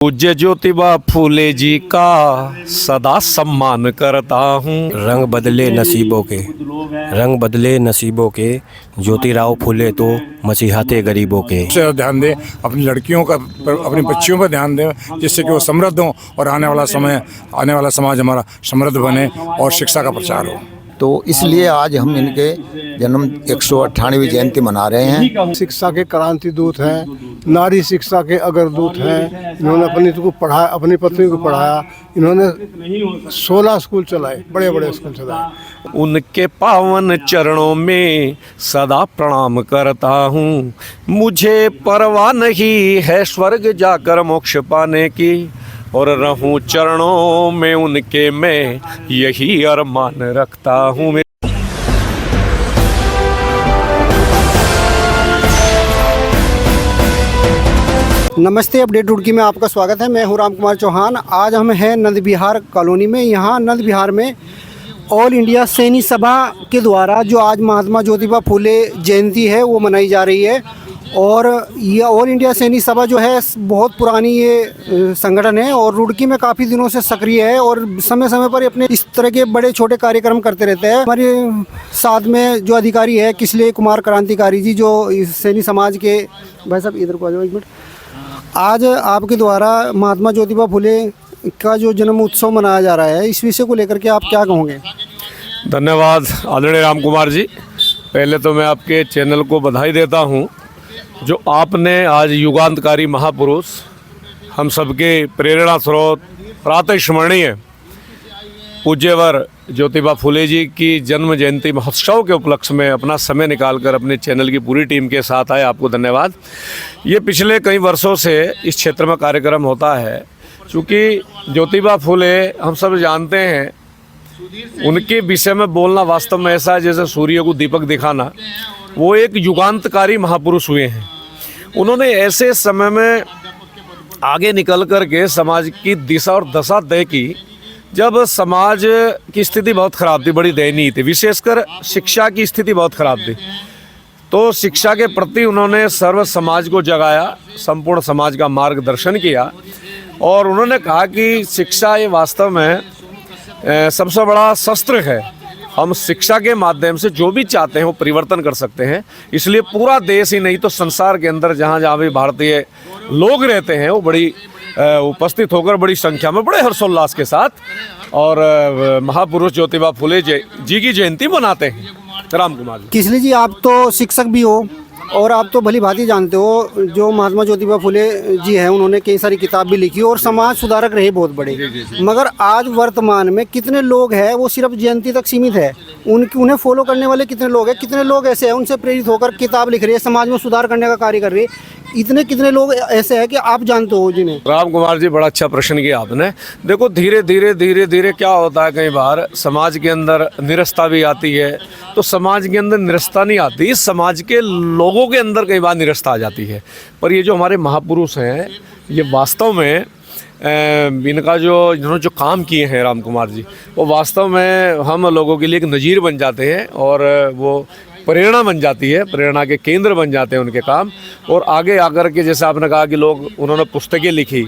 पूज्य ज्योतिबा फूले जी का सदा सम्मान करता हूँ। रंग बदले नसीबों के, रंग बदले नसीबों के, ज्योतिराव फूले तो मसीहा थे गरीबों के। से ध्यान दें, अपनी लड़कियों का, अपनी बच्चियों पर ध्यान दें, जिससे कि वो समृद्ध हों और आने वाला समाज हमारा समृद्ध बने और शिक्षा का प्रचार हो। तो इसलिए आज हम इनके जन्म 198वीं जयंती मना रहे हैं। शिक्षा के क्रांति दूत हैं, नारी शिक्षा के अग्रदूत हैं। इन्होंने अपनी को पढ़ाया, अपनी पत्नी को पढ़ाया। इन्होंने 16 स्कूल चलाए, बड़े बड़े स्कूल चलाए। उनके पावन चरणों में सदा प्रणाम करता हूँ। मुझे परवाह नहीं है स्वर्ग जाकर मोक्ष पाने की, और रहूं चरणों में उनके, मैं यही अरमान रखता हूँ। नमस्ते, अपडेट रुड़की में आपका स्वागत है। मैं हूं राम कुमार चौहान। आज हम हैं नंद विहार कॉलोनी में। यहाँ नंद विहार में ऑल इंडिया सैनिक सभा के द्वारा जो आज महात्मा ज्योतिबा फूले जयंती है वो मनाई जा रही है। और ये ऑल इंडिया सैनिक सभा जो है बहुत पुरानी ये संगठन है और रुड़की में काफ़ी दिनों से सक्रिय है और समय समय पर अपने इस तरह के बड़े छोटे कार्यक्रम करते रहते हैं। हमारे साथ में जो अधिकारी है किसले कुमार क्रांतिकारी जी, जो इस सैनिक समाज के, भाई साहब इधर को आ जाओ एक मिनट। आज आपके द्वारा महात्मा ज्योतिबा फूले का जो जन्म उत्सव मनाया जा रहा है, इस विषय को लेकर के आप क्या कहोगे? धन्यवाद आदरणीय राम कुमार जी। पहले तो मैं आपके चैनल को बधाई देता हूँ जो आपने आज युगांतकारी महापुरुष, हम सबके प्रेरणा स्रोत, प्रातः स्मरणीय पूज्यवर ज्योतिबा फूले जी की जन्म जयंती महोत्सव के उपलक्ष्य में अपना समय निकालकर अपने चैनल की पूरी टीम के साथ आए, आपको धन्यवाद। ये पिछले कई वर्षों से इस क्षेत्र में कार्यक्रम होता है। चूँकि ज्योतिबा फूले हम सब जानते हैं, उनके विषय में बोलना वास्तव में ऐसा है जैसे सूर्य को दीपक दिखाना। वो एक युगांतकारी महापुरुष हुए हैं। उन्होंने ऐसे समय में आगे निकल कर के समाज की दिशा और दशा तय की जब समाज की स्थिति बहुत ख़राब थी, बड़ी दयनीय थी, विशेषकर शिक्षा की स्थिति बहुत ख़राब थी। तो शिक्षा के प्रति उन्होंने सर्व समाज को जगाया, संपूर्ण समाज का मार्गदर्शन किया और उन्होंने कहा कि शिक्षा ये वास्तव में सबसे बड़ा शस्त्र है। हम शिक्षा के माध्यम से जो भी चाहते हैं वो परिवर्तन कर सकते हैं। इसलिए पूरा देश ही नहीं तो संसार के अंदर जहाँ जहाँ भी भारतीय लोग रहते हैं वो बड़ी उपस्थित होकर बड़ी संख्या में बड़े हर्षोल्लास के साथ और महापुरुष ज्योतिबा फूले जी की जयंती मनाते हैं। राम कुमार जी। किसले जी, आप तो शिक्षक भी हो और आप तो भली भांति जानते हो जो महात्मा ज्योतिबा फूले जी हैं, उन्होंने कई सारी किताब भी लिखी और समाज सुधारक रहे बहुत बड़े। मगर आज वर्तमान में कितने लोग हैं वो सिर्फ जयंती तक सीमित है। उन्हें फॉलो करने वाले कितने लोग हैं, कितने लोग ऐसे हैं उनसे प्रेरित होकर किताब लिख रहे हैं, समाज में सुधार करने का कार्य कर रहे हैं। कितने लोग ऐसे हैं कि आप जानते हो जिन्हें? राम कुमार जी, बड़ा अच्छा प्रश्न किया आपने। देखो धीरे धीरे क्या होता है, कई बार समाज के अंदर निरस्ता भी आती है। तो समाज के अंदर निरस्ता नहीं आती, समाज के लोगों के अंदर कई बार निरस्ता आ जाती है। पर ये जो हमारे महापुरुष हैं, ये वास्तव में इनका इन्होंने जो काम किए हैं राम कुमार जी, वो वास्तव में हम लोगों के लिए एक नज़ीर बन जाते हैं और वो प्रेरणा बन जाती है, प्रेरणा के केंद्र बन जाते हैं उनके काम। और आगे आकर के जैसे आपने कहा कि उन्होंने पुस्तकें लिखी,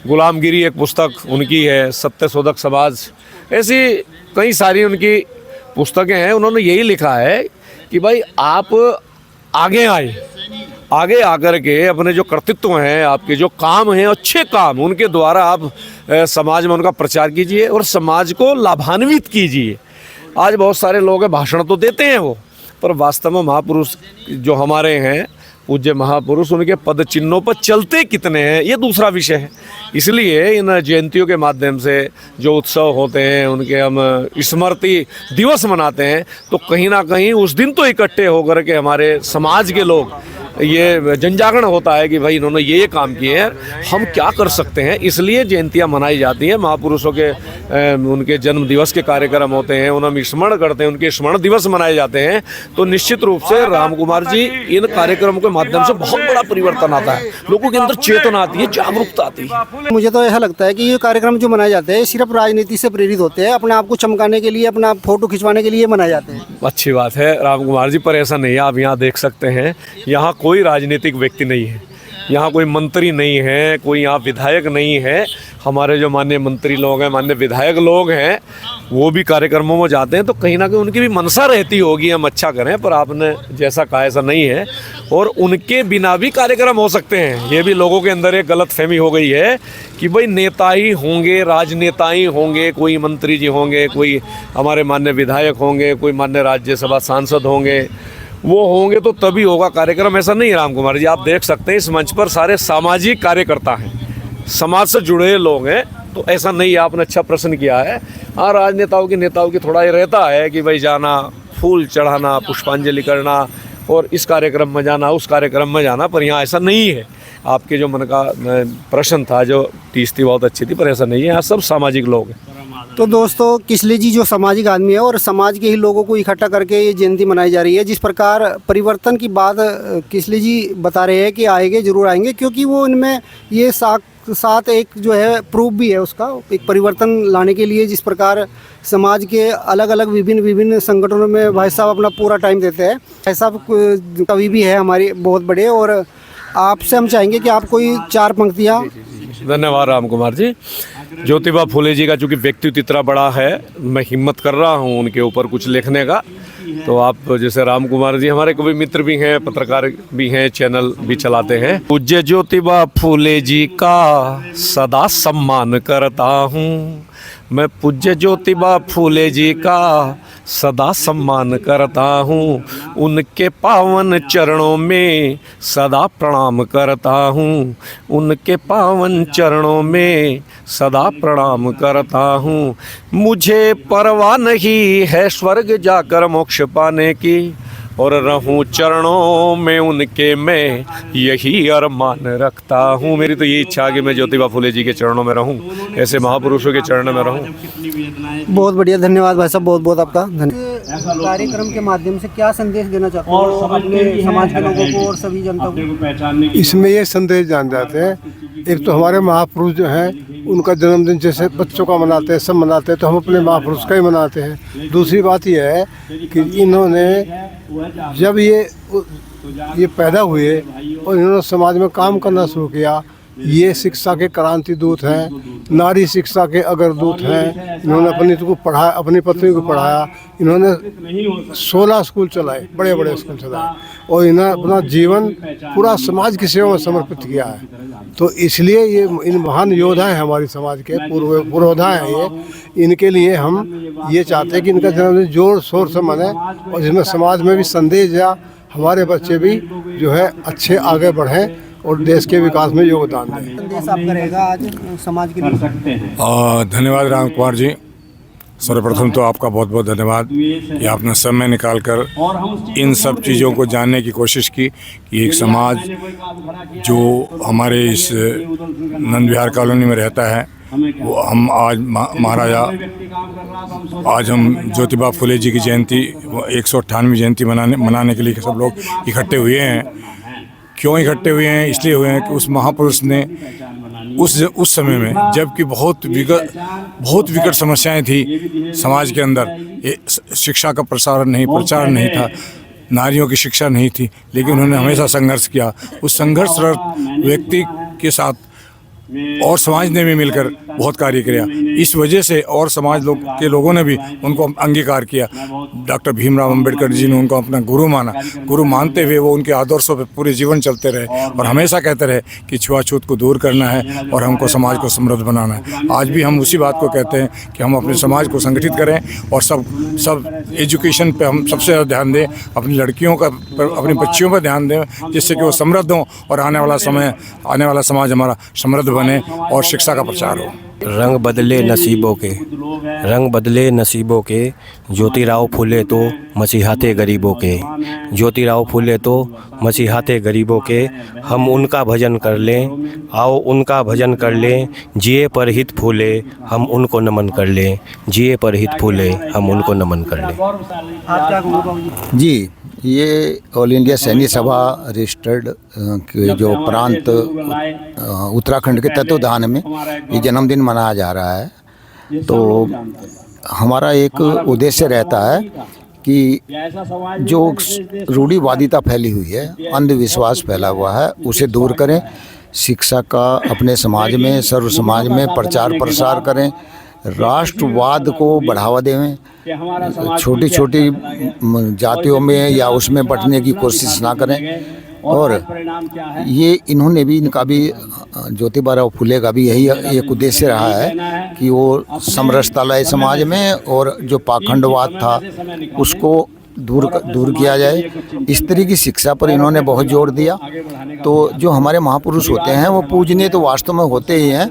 गुलामगिरी एक पुस्तक उनकी है, सत्य शोधक समाज, ऐसी कई सारी उनकी पुस्तकें हैं। उन्होंने यही लिखा है कि भाई आप आगे आए, आगे आकर के अपने जो कर्तृत्व हैं, आपके जो काम हैं, अच्छे काम, उनके द्वारा आप समाज में उनका प्रचार कीजिए और समाज को लाभान्वित कीजिए। आज बहुत सारे लोग हैं, भाषण तो देते हैं वो, पर वास्तव में महापुरुष जो हमारे हैं, पूज्य महापुरुष, उनके पद चिन्हों पर चलते कितने हैं ये दूसरा विषय है। इसलिए इन जयंतियों के माध्यम से जो उत्सव होते हैं, उनके हम स्मृति दिवस मनाते हैं, तो कहीं ना कहीं उस दिन तो इकट्ठे होकर के हमारे समाज के लोग ये जनजागरण होता है कि भाई इन्होंने ये काम किए हैं, हम क्या कर सकते हैं। इसलिए जयंतियाँ मनाई जाती हैं। महापुरुषों के उनके जन्म दिवस के कार्यक्रम होते हैं, उन्हें हम स्मरण करते हैं, उनके स्मरण दिवस मनाए जाते हैं। तो निश्चित रूप से राम कुमार जी, इन कार्यक्रमों के माध्यम से बहुत बड़ा परिवर्तन आता है, लोगों के अंदर चेतना आती है, जागरूकता आती है। मुझे तो ऐसा लगता है कि ये कार्यक्रम जो मनाए जाते हैं सिर्फ राजनीति से प्रेरित होते हैं, अपने आप को चमकाने के लिए, अपना फोटो खिंचवाने के लिए मनाए जाते हैं। अच्छी बात है राम कुमार जी, पर ऐसा नहीं है। आप यहाँ देख सकते हैं, यहाँ कोई राजनीतिक व्यक्ति नहीं है। यहाँ कोई मंत्री नहीं है, कोई यहाँ विधायक नहीं है। हमारे जो माननीय मंत्री लोग हैं, माननीय विधायक लोग हैं, वो भी कार्यक्रमों में जाते हैं, तो कहीं ना कहीं उनकी भी मनसा रहती होगी हम अच्छा करें, पर आपने जैसा कहा ऐसा नहीं है। और उनके बिना भी कार्यक्रम हो सकते हैं। ये भी लोगों के अंदर एक गलतफहमी हो गई है कि भाई नेता ही होंगे, राजनेता ही होंगे, कोई मंत्री जी होंगे, कोई हमारे माननीय विधायक होंगे, कोई माननीय राज्यसभा सांसद होंगे, वो होंगे तो तभी होगा कार्यक्रम। ऐसा नहीं है राम कुमार जी, आप देख सकते हैं इस मंच पर सारे सामाजिक कार्यकर्ता हैं, समाज से जुड़े लोग हैं, तो ऐसा नहीं है। आपने अच्छा प्रश्न किया है। हाँ, राजनेताओं की नेताओं की थोड़ा ये रहता है कि भाई जाना, फूल चढ़ाना, पुष्पांजलि करना और इस कार्यक्रम में जाना, उस कार्यक्रम में जाना, पर यहाँ ऐसा नहीं है। आपके जो मन का प्रश्न था, जो टीस थी, बहुत अच्छी थी, पर ऐसा नहीं है। यहाँ सब सामाजिक लोग हैं। तो दोस्तों, किसले जी जो सामाजिक आदमी है और समाज के ही लोगों को इकट्ठा करके ये जयंती मनाई जा रही है। जिस प्रकार परिवर्तन की बात किसले जी बता रहे हैं कि आएंगे, जरूर आएंगे, क्योंकि वो इनमें ये साथ एक जो है प्रूफ भी है उसका, एक परिवर्तन लाने के लिए। जिस प्रकार समाज के अलग अलग विभिन्न संगठनों में भाई साहब अपना पूरा टाइम देते हैं। भाई साहब कवि भी है हमारे बहुत बड़े, और आपसे हम चाहेंगे कि आप कोई 4 पंक्तियाँ। धन्यवाद राम कुमार जी। ज्योतिबा फुले जी का चूँकि व्यक्तित्व इतना बड़ा है, मैं हिम्मत कर रहा हूँ उनके ऊपर कुछ लिखने का। तो आप जैसे राम कुमार जी हमारे कवि मित्र भी हैं, पत्रकार भी हैं, चैनल भी चलाते हैं। पूज्य ज्योतिबा फुले जी का सदा सम्मान करता हूँ मैं, पूज्य ज्योतिबा फुले जी का सदा सम्मान करता हूँ। उनके पावन चरणों में सदा प्रणाम करता हूँ, उनके पावन चरणों में सदा प्रणाम करता हूँ। मुझे परवाह नहीं है स्वर्ग जाकर मोक्ष पाने की, और रहूं चरणों में उनके, मैं यही अरमान रखता हूँ। मेरी तो ये इच्छा है कि मैं ज्योतिबा फुले जी के चरणों में रहूं, ऐसे महापुरुषों के चरणों में रहूं। बहुत बढ़िया, धन्यवाद भाई साहब, बहुत बहुत आपका धन्यवाद। कार्यक्रम के माध्यम से क्या संदेश देना चाहते हो अपने समाज के लोगों को और सभी जनता को? इसमें ये संदेश जान जाते हैं, एक तो हमारे महापुरुष जो हैं उनका जन्मदिन जैसे बच्चों का मनाते हैं, सब मनाते हैं, तो हम अपने महापुरुष का ही मनाते हैं। दूसरी बात यह है कि इन्होंने जब ये पैदा हुए और इन्होंने समाज में काम करना शुरू किया, ये शिक्षा के क्रांति दूत हैं, नारी शिक्षा के अग्रदूत हैं। इन्होंने अपनी पत्नी को पढ़ाया। इन्होंने 16 स्कूल चलाए, बड़े बड़े स्कूल चलाए, और इन्होंने अपना जीवन पूरा समाज की सेवा में समर्पित किया है। तो इसलिए ये इन महान योद्धा हैं, हमारी समाज के पुरोधा हैं ये। इनके लिए हम ये चाहते हैं कि इनका जन्मदिन जोर शोर से मने, और जिसमें समाज में भी संदेश या हमारे बच्चे भी जो है अच्छे आगे बढ़ें और देश के विकास में योगदान दें। संदेश आपका रहेगा आज समाज के लिए? धन्यवाद राम कुमार जी। सर्वप्रथम तो आपका बहुत बहुत धन्यवाद कि आपने समय निकालकर इन सब चीज़ों को जानने की कोशिश की कि एक समाज जो हमारे इस नंद विहार कॉलोनी में रहता है, वो हम आज महाराजा, आज हम ज्योतिबा फुले जी की जयंती 198वीं जयंती मनाने के लिए सब लोग इकट्ठे हुए हैं। क्यों इकट्ठे हुए हैं? इसलिए हुए हैं कि उस महापुरुष ने उस समय में, जबकि बहुत विकट समस्याएं थी समाज के अंदर, शिक्षा का प्रचार नहीं था, नारियों की शिक्षा नहीं थी, लेकिन उन्होंने हमेशा संघर्ष किया। उस संघर्षरत व्यक्ति के साथ और समाज ने भी मिलकर बहुत कार्य किया। इस वजह से और समाज के लोगों ने भी उनको अंगीकार किया। डॉक्टर भीमराव अंबेडकर जी ने उनको अपना गुरु माना। गुरु मानते हुए वो उनके आदर्शों पर पूरे जीवन चलते रहे और हमेशा कहते रहे कि छुआछूत को दूर करना है और हमको समाज को समृद्ध बनाना है। आज भी हम उसी बात को कहते हैं कि हम अपने समाज को संगठित करें और सब एजुकेशन पे हम सबसे ज़्यादा ध्यान दें, अपनी लड़कियों का, अपनी बच्चियों पर ध्यान दें, जिससे कि वो समृद्ध हों और आने वाला समाज हमारा समृद्ध बने और शिक्षा का प्रचार हो। रंग बदले नसीबों के, ज्योतिराव फुले तो मसीहाते गरीबों के, ज्योतिराव फुले तो मसीहाते गरीबों के। हम उनका भजन कर लें, आओ उनका भजन कर लें, जिए पर हित फूले हम उनको नमन कर लें, जिए पर हित फूले हम उनको नमन कर लें। आप क्या कहोगे बाबू जी? जी, ये ऑल इंडिया सैनिक सभा रजिस्टर्ड के जो प्रांत उत्तराखंड के तत्वावधान में ये जन्मदिन मनाया जा रहा है। तो हमारा एक उद्देश्य रहता है कि जो रूढ़िवादिता फैली हुई है, अंधविश्वास फैला हुआ है, उसे दूर करें। शिक्षा का अपने समाज में, सर्व समाज में प्रचार प्रसार करें। राष्ट्रवाद को बढ़ावा दें। छोटी छोटी जातियों में या उसमें बंटने की कोशिश ना करें। और ये इन्होंने भी, इनका भी, ज्योतिबा फुले का भी यही एक उद्देश्य रहा है कि वो समरसता लाए समाज में और जो पाखंडवाद था उसको दूर किया जाए। इस तरह की शिक्षा पर इन्होंने बहुत जोर दिया। तो जो हमारे महापुरुष होते हैं वो पूजनीय तो वास्तव में होते ही हैं।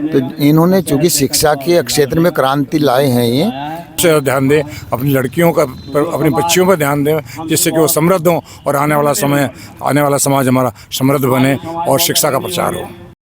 तो इन्होंने चूँकि शिक्षा के क्षेत्र में क्रांति लाए हैं, ये से ध्यान दें, अपनी लड़कियों का, अपनी बच्चियों पर ध्यान दें, जिससे कि वो समृद्ध हों और आने वाला समाज हमारा समृद्ध बने और शिक्षा का प्रचार हो।